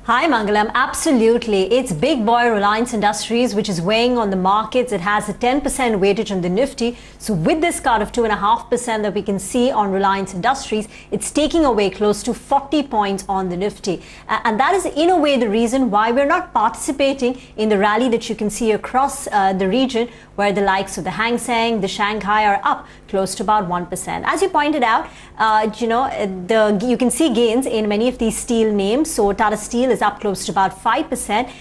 Hi, Mangalam. Absolutely. It's big boy Reliance Industries, which is weighing on the markets. It has a 10% weightage on the Nifty. So with this cut of 2.5% that we can see on Reliance Industries, it's taking away close to 40 points on the Nifty. And that is in a way the reason why we're not participating in the rally that you can see across the region, where the likes of the Hang Seng, the Shanghai are up close to about 1%. As you pointed out, you can see gains in many of these steel names. So Tata Steel is up close to about 5%.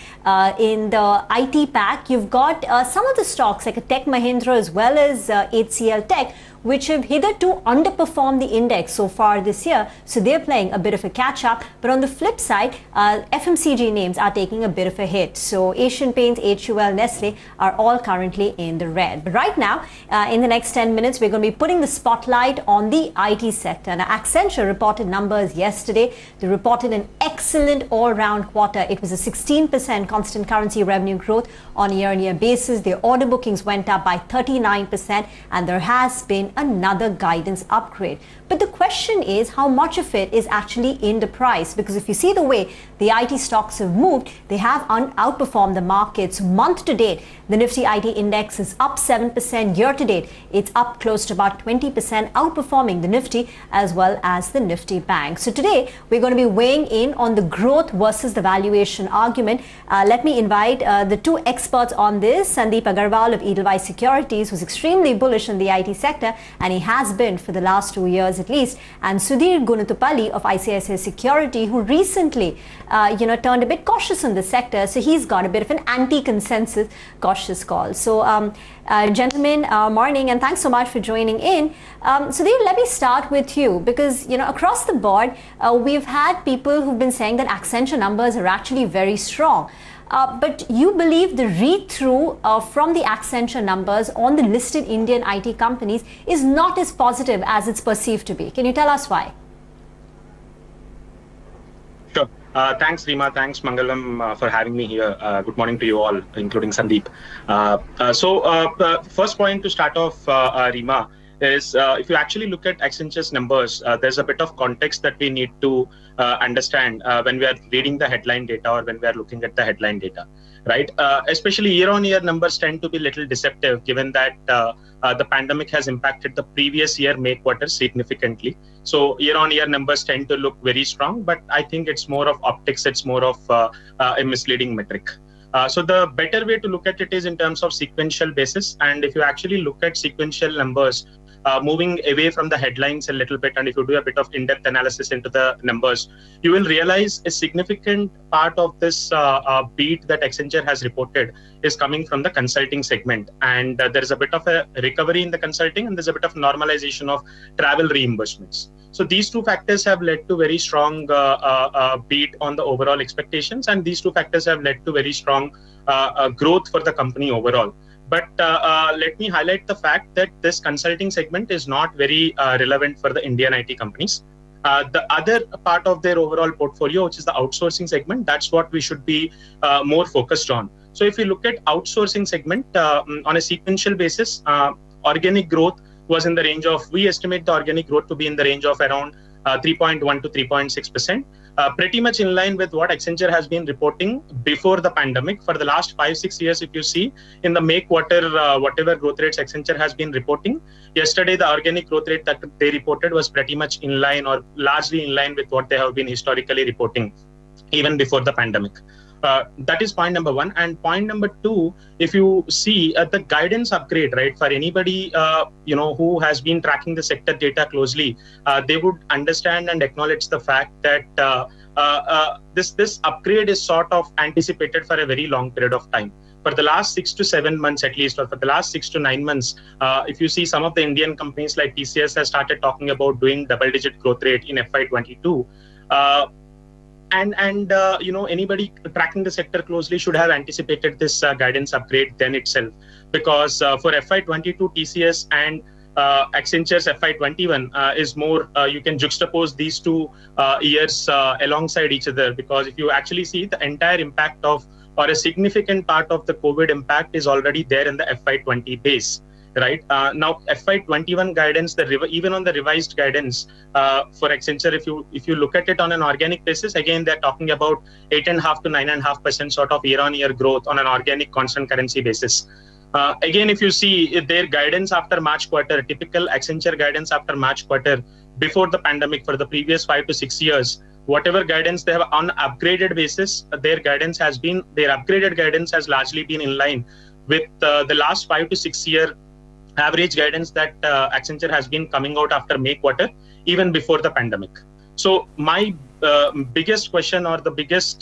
In the IT pack, you've got some of the stocks like a Tech Mahindra as well as HCL Tech, which have hitherto underperformed the index so far this year. So they're playing a bit of a catch up. But on the flip side, FMCG names are taking a bit of a hit. So Asian Paints, HUL, Nestle are all currently in the red. But right now, in the next 10 minutes, we're going to be putting the spotlight on the IT sector. Now, Accenture reported numbers yesterday. They reported an excellent all-round quarter. It was a 16% constant currency revenue growth on a year-on-year basis. Their order bookings went up by 39%, and there has been another guidance upgrade. But the question is how much of it is actually in the price, because if you see the way the IT stocks have moved, they have outperformed the markets. Month to date, the Nifty IT index is up 7%. Year to date, it's up close to about 20%, outperforming the Nifty as well as the Nifty Bank. So today, we're going to be weighing in on the growth versus the valuation argument. Let me invite the two experts on this. Sandeep Agarwal of Edelweiss Securities, who's extremely bullish on the IT sector, and he has been for the last 2 years at least, and Sudhir Gunatupalli of ICICI Security, who recently turned a bit cautious on the sector. So he's got a bit of an anti-consensus cautious call. So gentlemen, morning, and thanks so much for joining in. Sudhir, let me start with you, because across the board we've had people who've been saying that Accenture numbers are actually very strong. But you believe the read-through from the Accenture numbers on the listed Indian IT companies is not as positive as it's perceived to be. Can you tell us why? Sure. Thanks, Rima. Thanks, Mangalam, for having me here. Good morning to you all, including Sandeep. First point to start off, Rima, is if you actually look at Accenture's numbers, there's a bit of context that we need to understand when we are reading the headline data or when we are looking at the headline data, right? Especially year-on-year numbers tend to be a little deceptive, given that the pandemic has impacted the previous year May quarter significantly. So year-on-year numbers tend to look very strong, but I think it's more of optics. It's more of a misleading metric. So the better way to look at it is in terms of sequential basis. And if you actually look at sequential numbers, moving away from the headlines a little bit, and if you do a bit of in-depth analysis into the numbers, you will realize a significant part of this beat that Accenture has reported is coming from the consulting segment. And there is a bit of a recovery in the consulting, and there's a bit of normalization of travel reimbursements. So these two factors have led to very strong beat on the overall expectations, and these two factors have led to very strong growth for the company overall. But let me highlight the fact that this consulting segment is not very relevant for the Indian IT companies. The other part of their overall portfolio, which is the outsourcing segment, that's what we should be more focused on. So if you look at outsourcing segment on a sequential basis, organic growth was in the range of, we estimate the organic growth to be in the range of around 3.1 to 3.6%. Pretty much in line with what Accenture has been reporting before the pandemic. For the last 5-6 years, if you see in the May quarter, whatever growth rates Accenture has been reporting, yesterday the organic growth rate that they reported was pretty much in line or largely in line with what they have been historically reporting even before the pandemic. That is point number one. And point number two, if you see the guidance upgrade, right, for anybody who has been tracking the sector data closely, they would understand and acknowledge the fact that this upgrade is sort of anticipated for a very long period of time. For the last 6 to 7 months at least, or for the last 6 to 9 months, if you see some of the Indian companies like TCS has started talking about doing double-digit growth rate in FY22. Anybody tracking the sector closely should have anticipated this guidance upgrade then itself, because for FY22, TCS and Accenture's FY21 is more, you can juxtapose these two years alongside each other, because if you actually see the entire impact of, or a significant part of the COVID impact is already there in the FY20 base. right? Now FY21 guidance, even on the revised guidance for Accenture, if you look at it on an organic basis, again they're talking about 8.5 to 9.5% sort of year-on-year growth on an organic constant currency basis. Again, if you see their guidance after March quarter, typical Accenture guidance after March quarter before the pandemic for the previous 5 to 6 years, whatever guidance they have on upgraded basis, their upgraded guidance has largely been in line with the last 5 to 6 year average guidance that Accenture has been coming out after May quarter, even before the pandemic. So my biggest question or the biggest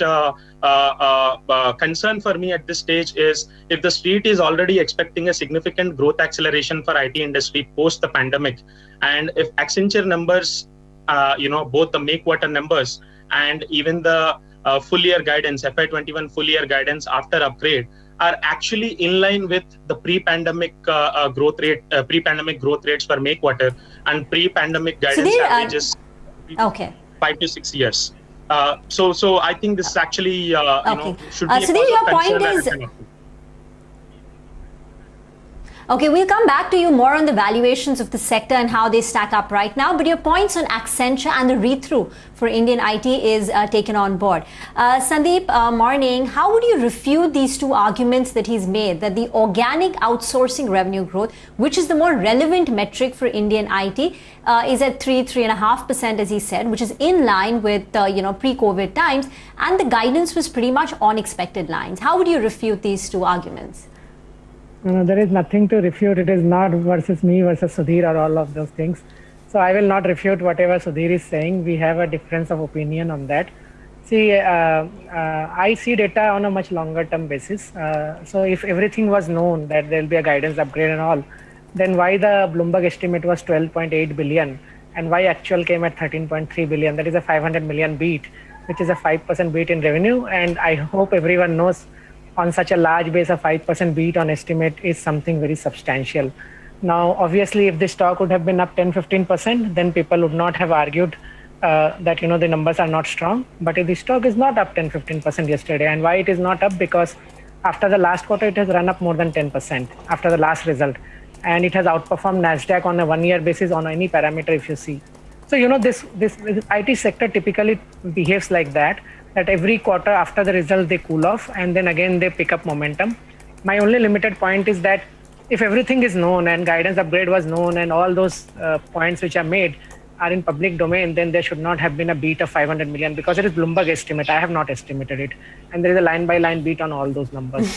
concern for me at this stage is if the street is already expecting a significant growth acceleration for IT industry post the pandemic, and if Accenture numbers, both the May quarter numbers and even the full year guidance, FY21 full year guidance after upgrade are actually in line with the pre-pandemic growth rates for May quarter and pre-pandemic guidance averages. Okay. 5 to 6 years. So I think this is actually should be Sudhir, your point is. Okay, we'll come back to you more on the valuations of the sector and how they stack up right now. But your points on Accenture and the read-through for Indian IT is taken on board. Sandeep, morning. How would you refute these two arguments that he's made, that the organic outsourcing revenue growth, which is the more relevant metric for Indian IT, is at 3.5%, as he said, which is in line with pre-COVID times, and the guidance was pretty much on expected lines. How would you refute these two arguments? There is nothing to refute. It is not versus me versus Sudhir or all of those things. So I will not refute whatever Sudhir is saying. We have a difference of opinion on that. See, I see data on a much longer term basis. So if everything was known that there will be a guidance upgrade and all, then why the Bloomberg estimate was 12.8 billion and why actual came at 13.3 billion? That is a 500 million beat, which is a 5% beat in revenue. And I hope everyone knows on such a large base, a 5% beat on estimate is something very substantial. Now, obviously, if the stock would have been up 10-15%, then people would not have argued that the numbers are not strong. But if the stock is not up 10-15% yesterday, and why it is not up? Because after the last quarter, it has run up more than 10% after the last result, and it has outperformed Nasdaq on a one-year basis on any parameter if you see. So this IT sector typically behaves like that every quarter after the result they cool off and then again they pick up momentum. My only limited point is that if everything is known and guidance upgrade was known and all those points which are made are in public domain, then there should not have been a beat of 500 million because it is Bloomberg estimate. I have not estimated it, and there is a line by line beat on all those numbers.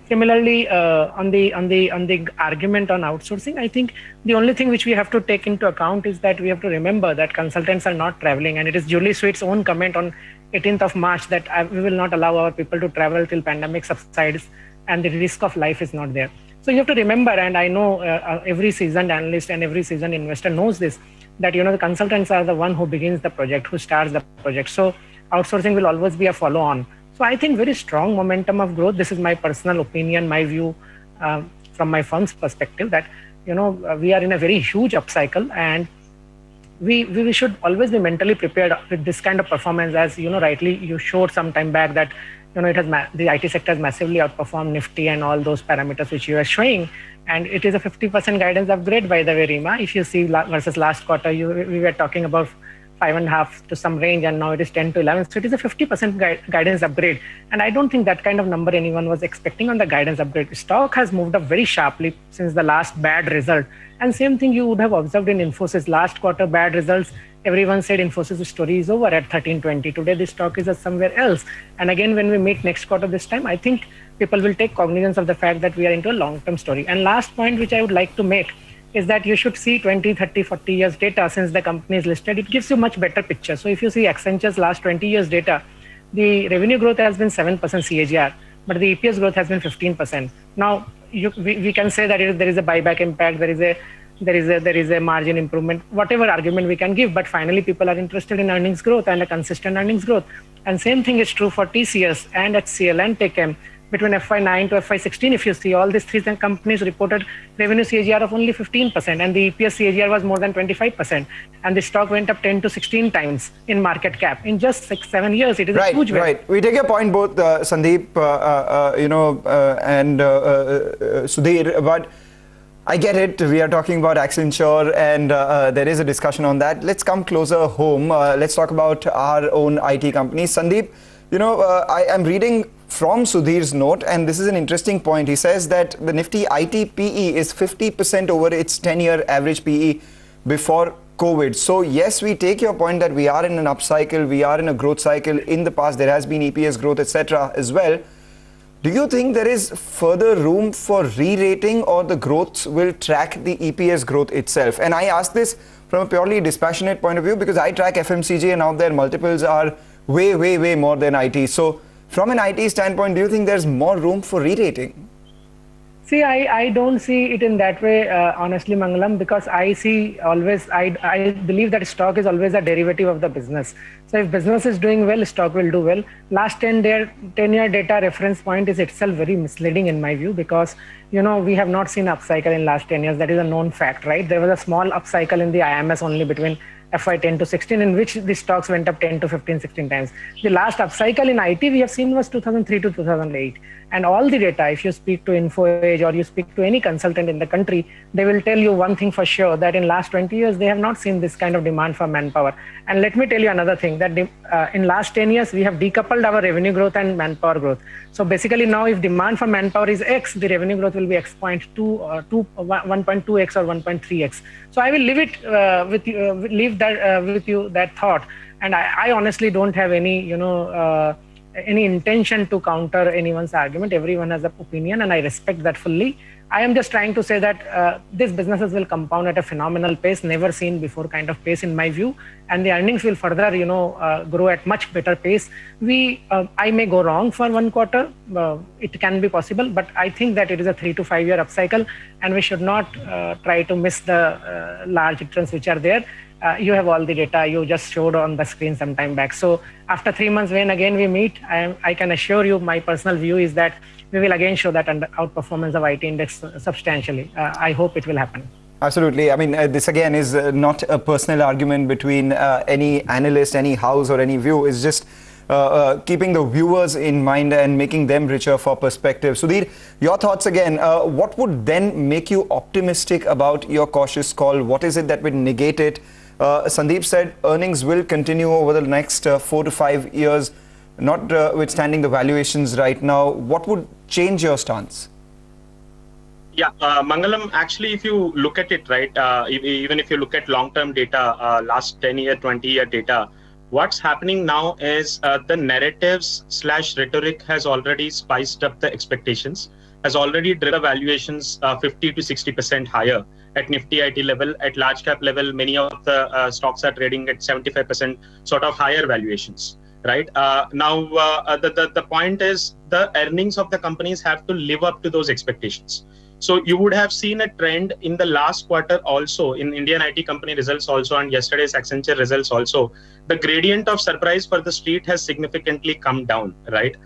Similarly, on the argument on outsourcing, I think the only thing which we have to take into account is that we have to remember that consultants are not traveling, and it is Julie Sweet's own comment on 18th of March that we will not allow our people to travel till pandemic subsides and the risk of life is not there. So you have to remember, and I know every seasoned analyst and every seasoned investor knows this, that the consultants are the one who begins the project, who starts the project. So outsourcing will always be a follow-on. So I think very strong momentum of growth. This is my personal opinion, my view from my firm's perspective that, we are in a very huge upcycle and we should always be mentally prepared with this kind of performance. As rightly you showed some time back that, the IT sector has massively outperformed Nifty and all those parameters which you are showing. And it is a 50% guidance upgrade, by the way, Rima. If you see versus last quarter, we were talking about 5.5 to some range, and now it is 10 to 11. So it is a 50% guidance upgrade. And I don't think that kind of number anyone was expecting on the guidance upgrade. Stock has moved up very sharply since the last bad result. And same thing you would have observed in Infosys. Last quarter, bad results. Everyone said Infosys' story is over at 1320. Today, the stock is at somewhere else. And again, when we meet next quarter this time, I think people will take cognizance of the fact that we are into a long-term story. And last point, which I would like to make, is that you should see 20, 30, 40 years data since the company is listed. It gives you much better picture. So if you see Accenture's last 20 years data, the revenue growth has been 7% CAGR, but the EPS growth has been 15%. Now, we can say that there is a buyback impact, there is a margin improvement, whatever argument we can give, but finally people are interested in earnings growth and a consistent earnings growth. And same thing is true for TCS and HCL and TechM. Between FY9 to FY16, if you see, all these three companies reported revenue CAGR of only 15%, and the EPS CAGR was more than 25%, and the stock went up 10 to 16 times in market cap in just 6-7 years. It is a huge value. Right. We take your point, both Sandeep, and Sudhir, but I get it. We are talking about Accenture, and there is a discussion on that. Let's come closer home. Let's talk about our own IT company. Sandeep, I am reading from Sudhir's note, and this is an interesting point. He says that the Nifty IT PE is 50% over its 10-year average PE before COVID. So yes, we take your point that we are in an upcycle, we are in a growth cycle. In the past, there has been EPS growth, etc. as well. Do you think there is further room for re-rating, or the growth will track the EPS growth itself? And I ask this from a purely dispassionate point of view because I track FMCG and out there multiples are way, way, way more than IT. So from an IT standpoint, do you think there's more room for re-rating? See, I don't see it in that way, honestly, Mangalam, because I see always, I believe that stock is always a derivative of the business. So if business is doing well, stock will do well. Last 10-year data reference point is itself very misleading in my view, because, we have not seen upcycle in last 10 years. That is a known fact, right? There was a small upcycle in the IMS only between FY 10 to 16, in which the stocks went up 10 to 15, 16 times. The last upcycle in IT we have seen was 2003 to 2008. And all the data, if you speak to InfoAge or you speak to any consultant in the country, they will tell you one thing for sure, that in last 20 years, they have not seen this kind of demand for manpower. And let me tell you another thing, that in last 10 years, we have decoupled our revenue growth and manpower growth. So basically now if demand for manpower is X, the revenue growth will be X.2 or 1.2X or 1.3X. So I will leave it with you, that thought. And I honestly don't have any, any intention to counter anyone's argument. Everyone has an opinion and I respect that fully. I am just trying to say that these businesses will compound at a phenomenal pace, never seen before kind of pace in my view. And the earnings will further, grow at much better pace. I may go wrong for one quarter. It can be possible, but I think that it is a 3 to 5 year upcycle and we should not try to miss the large returns which are there. You have all the data you just showed on the screen some time back. So after 3 months, when again we meet, I can assure you my personal view is that we will again show that outperformance of IT index substantially. I hope it will happen. Absolutely. I mean, this again is not a personal argument between any analyst, any house or any view. It's just keeping the viewers in mind and making them richer for perspective. Sudhir, your thoughts again. What would then make you optimistic about your cautious call? What is it that would negate it? Sandeep said earnings will continue over the next 4 to 5 years, notwithstanding the valuations right now. What would change your stance? Yeah, Mangalam, actually, if you look at it, right, even if you look at long-term data, last 10-year, 20-year data, what's happening now is the narratives / rhetoric has already spiced up the expectations, has already driven valuations 50 to 60% higher at Nifty IT level. At large cap level, many of the stocks are trading at 75% sort of higher valuations, right? Now, the point is the earnings of the companies have to live up to those expectations. So you would have seen a trend in the last quarter also, in Indian IT company results also, and yesterday's Accenture results also. The gradient of surprise for the street has significantly come down, right?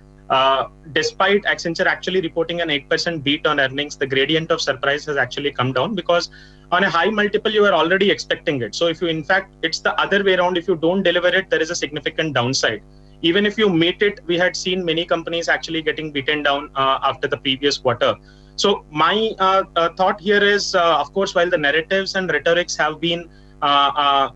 Despite Accenture actually reporting an 8% beat on earnings, the gradient of surprise has actually come down because on a high multiple, you are already expecting it. So if you, in fact, it's the other way around. If you don't deliver it, there is a significant downside. Even if you meet it, we had seen many companies actually getting beaten down after the previous quarter. So my thought here is, of course, while the narratives and rhetorics have been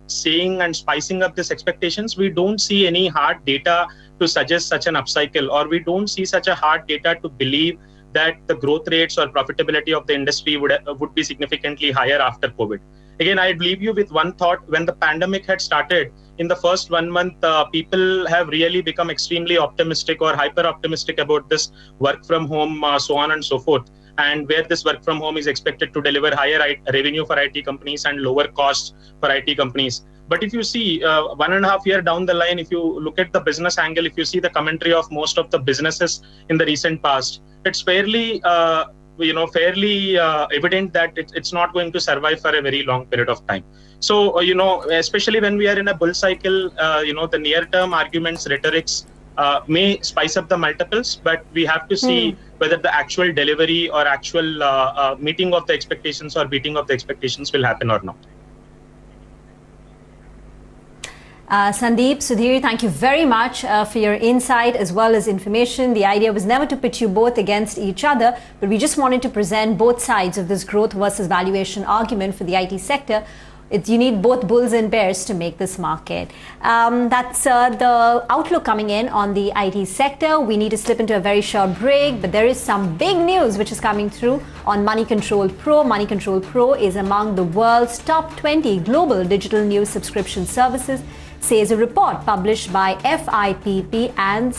saying and spicing up these expectations, we don't see any hard data to suggest such an upcycle, or we don't see such a hard data to believe that the growth rates or profitability of the industry would be significantly higher after COVID. Again, I'd leave you with one thought. When the pandemic had started, in the first 1 month, people have really become extremely optimistic or hyper optimistic about this work from home, so on and so forth, and where this work from home is expected to deliver higher revenue for IT companies and lower costs for IT companies. But if you see 1.5 years down the line, if you look at the business angle, if you see the commentary of most of the businesses in the recent past, it's fairly evident that it's not going to survive for a very long period of time. So, especially when we are in a bull cycle, the near-term arguments, rhetorics may spice up the multiples, but we have to see whether the actual delivery or actual meeting of the expectations or beating of the expectations will happen or not. Sandeep, Sudhir, thank you very much for your insight as well as information. The idea was never to pit you both against each other, but we just wanted to present both sides of this growth versus valuation argument for the IT sector. You need both bulls and bears to make this market. That's the outlook coming in on the IT sector. We need to slip into a very short break, but there is some big news which is coming through on Money Control Pro. Money Control Pro is among the world's top 20 global digital news subscription services, says a report published by FIPP and